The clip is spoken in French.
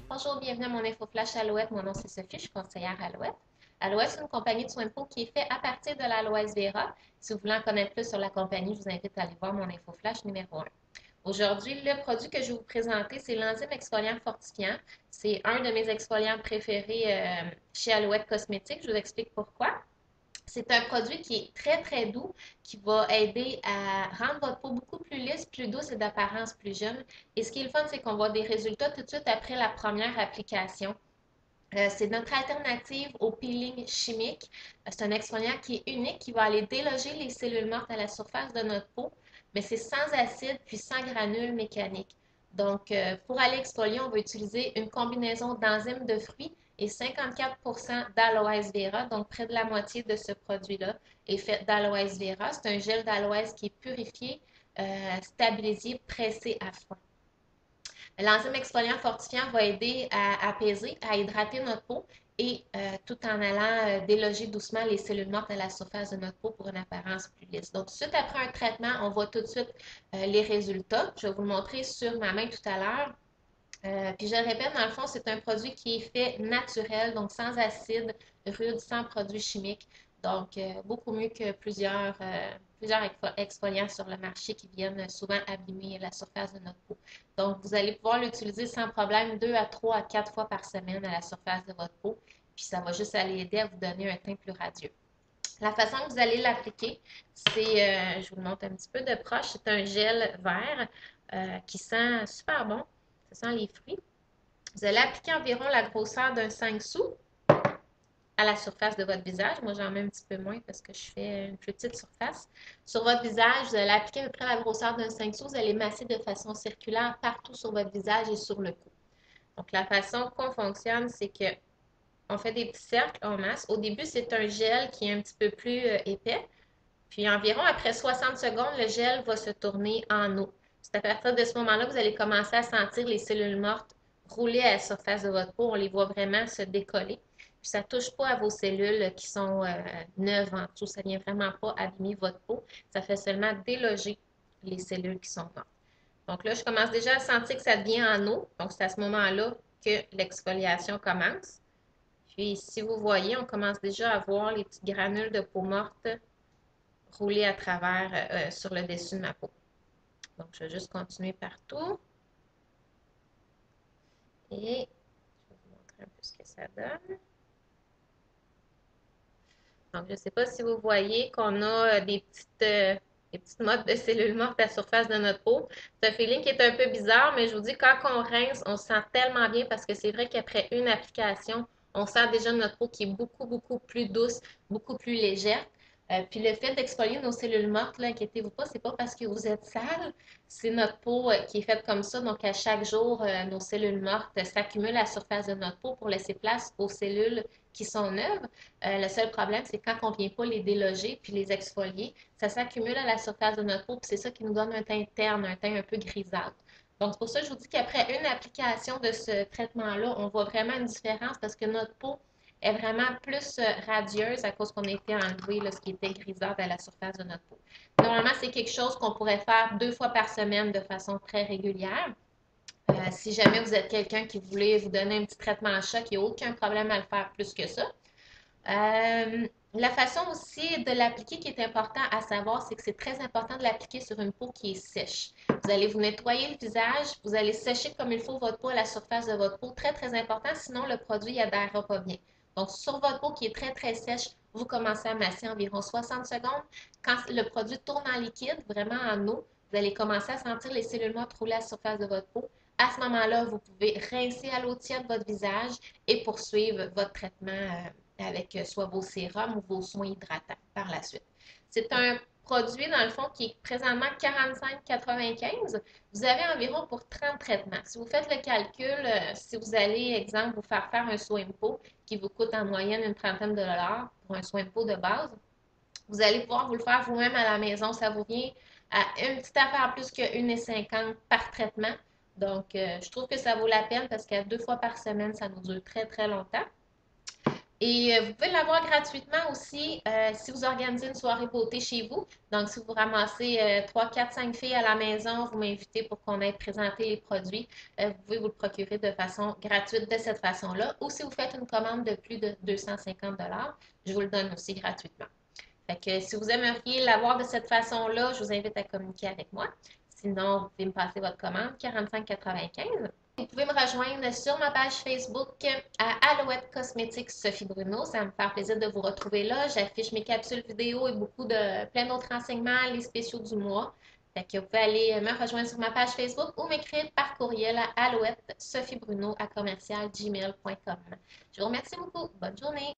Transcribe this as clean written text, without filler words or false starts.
Bonjour, bienvenue à mon InfoFlash Alouette. Mon nom c'est Sophie, je suis conseillère Alouette. Alouette, c'est une compagnie de soins de peau qui est faite à partir de l'aloès vera. Si vous voulez en connaître plus sur la compagnie, je vous invite à aller voir mon InfoFlash numéro 1. Aujourd'hui, le produit que je vais vous présenter, c'est l'enzyme exfoliant fortifiant. C'est un de mes exfoliants préférés chez Alouette Cosmétiques. Je vous explique pourquoi. C'est un produit qui est très, très doux, qui va aider à rendre votre peau beaucoup plus lisse, plus douce et d'apparence plus jeune. Et ce qui est le fun, c'est qu'on voit des résultats tout de suite après la première application. C'est notre alternative au peeling chimique. C'est un exfoliant qui est unique, qui va aller déloger les cellules mortes à la surface de notre peau, mais c'est sans acide puis sans granules mécaniques. Donc, pour aller exfolier, on va utiliser une combinaison d'enzymes de fruits et 54% d'aloès vera, donc près de la moitié de ce produit-là est fait d'aloès vera. C'est un gel d'aloès qui est purifié, stabilisé, pressé à froid. L'enzyme exfoliant fortifiant va aider à apaiser, à hydrater notre peau et tout en allant déloger doucement les cellules mortes à la surface de notre peau pour une apparence plus lisse. Donc, suite après un traitement, on voit tout de suite les résultats. Je vais vous le montrer sur ma main tout à l'heure. Puis je le répète, dans le fond, c'est un produit qui est fait naturel, donc sans acide, rude, sans produits chimiques. Donc, beaucoup mieux que plusieurs exfoliants sur le marché qui viennent souvent abîmer la surface de notre peau. Donc, vous allez pouvoir l'utiliser sans problème 2 à 3 à 4 fois par semaine à la surface de votre peau. Puis ça va juste aller aider à vous donner un teint plus radieux. La façon que vous allez l'appliquer, c'est, je vous le montre un petit peu de proche, c'est un gel vert qui sent super bon. Ça sent les fruits. Vous allez appliquer environ la grosseur d'un 5 sous à la surface de votre visage. Moi, j'en mets un petit peu moins parce que je fais une plus petite surface. Sur votre visage, vous allez appliquer à peu près la grosseur d'un 5 sous. Vous allez masser de façon circulaire partout sur votre visage et sur le cou. Donc, la façon qu'on fonctionne, c'est que on fait des petits cercles, on masse. Au début, c'est un gel qui est un petit peu plus épais. Puis environ après 60 secondes, le gel va se tourner en eau. C'est à partir de ce moment-là que vous allez commencer à sentir les cellules mortes rouler à la surface de votre peau. On les voit vraiment se décoller. Puis ça ne touche pas à vos cellules qui sont neuves en dessous. Ça ne vient vraiment pas abîmer votre peau. Ça fait seulement déloger les cellules qui sont mortes. Donc là, je commence déjà à sentir que ça devient en eau. Donc c'est à ce moment-là que l'exfoliation commence. Puis si vous voyez, on commence déjà à voir les petites granules de peau morte rouler à travers sur le dessus de ma peau. Donc, je vais juste continuer partout. Et je vais vous montrer un peu ce que ça donne. Donc, je ne sais pas si vous voyez qu'on a des petites mottes de cellules mortes à la surface de notre peau. C'est un feeling qui est un peu bizarre, mais je vous dis, quand on rince, on se sent tellement bien parce que c'est vrai qu'après une application, on sent déjà notre peau qui est beaucoup, beaucoup plus douce, beaucoup plus légère. Puis le fait d'exfolier nos cellules mortes, là, inquiétez-vous pas, c'est pas parce que vous êtes sale, c'est notre peau qui est faite comme ça. Donc à chaque jour, nos cellules mortes s'accumulent à la surface de notre peau pour laisser place aux cellules qui sont neuves. Le seul problème, c'est quand on ne vient pas les déloger puis les exfolier, ça s'accumule à la surface de notre peau, puis c'est ça qui nous donne un teint terne, un teint un peu grisâtre. Donc, c'est pour ça que je vous dis qu'après une application de ce traitement-là, on voit vraiment une différence parce que notre peau est vraiment plus radieuse à cause qu'on a été enlevé ce qui était grisâtre à la surface de notre peau. Normalement, c'est quelque chose qu'on pourrait faire 2 fois par semaine de façon très régulière. Si jamais vous êtes quelqu'un qui voulait vous donner un petit traitement à choc, il n'y a aucun problème à le faire plus que ça. La façon aussi de l'appliquer qui est important à savoir, c'est que c'est très important de l'appliquer sur une peau qui est sèche. Vous allez vous nettoyer le visage, vous allez sécher comme il faut votre peau à la surface de votre peau. Très, très important, sinon le produit n'adhérera pas bien. Donc, sur votre peau qui est très, très sèche, vous commencez à masser environ 60 secondes. Quand le produit tourne en liquide, vraiment en eau, vous allez commencer à sentir les cellules mortes rouler à la surface de votre peau. À ce moment-là, vous pouvez rincer à l'eau tiède votre visage et poursuivre votre traitement avec soit vos sérums ou vos soins hydratants par la suite. C'est un produit, dans le fond, qui est présentement 45,95. Vous avez environ pour 30 traitements. Si vous faites le calcul, si vous allez, exemple, vous faire un soin de peau qui vous coûte en moyenne une trentaine de dollars pour un soin de peau de base, vous allez pouvoir vous le faire vous-même à la maison. Ça vous vient à une petite affaire plus que 1,50 par traitement. Donc, je trouve que ça vaut la peine parce qu'à 2 fois par semaine, ça nous dure très, très longtemps. Et vous pouvez l'avoir gratuitement aussi si vous organisez une soirée beauté chez vous. Donc, si vous ramassez 3, 4, 5 filles à la maison, vous m'invitez pour qu'on aille présenter les produits, vous pouvez vous le procurer de façon gratuite de cette façon-là. Ou si vous faites une commande de plus de 250 je vous le donne aussi gratuitement. Fait que si vous aimeriez l'avoir de cette façon-là, je vous invite à communiquer avec moi. Sinon, vous pouvez me passer votre commande 45,95. Vous pouvez me rejoindre sur ma page Facebook à Alouette Cosmétiques Sophie Bruno. Ça va me faire plaisir de vous retrouver là. J'affiche mes capsules vidéo et plein d'autres renseignements, les spéciaux du mois. Fait que vous pouvez aller me rejoindre sur ma page Facebook ou m'écrire par courriel à alouette sophiebruno@commercialgmail.com. Je vous remercie beaucoup. Bonne journée.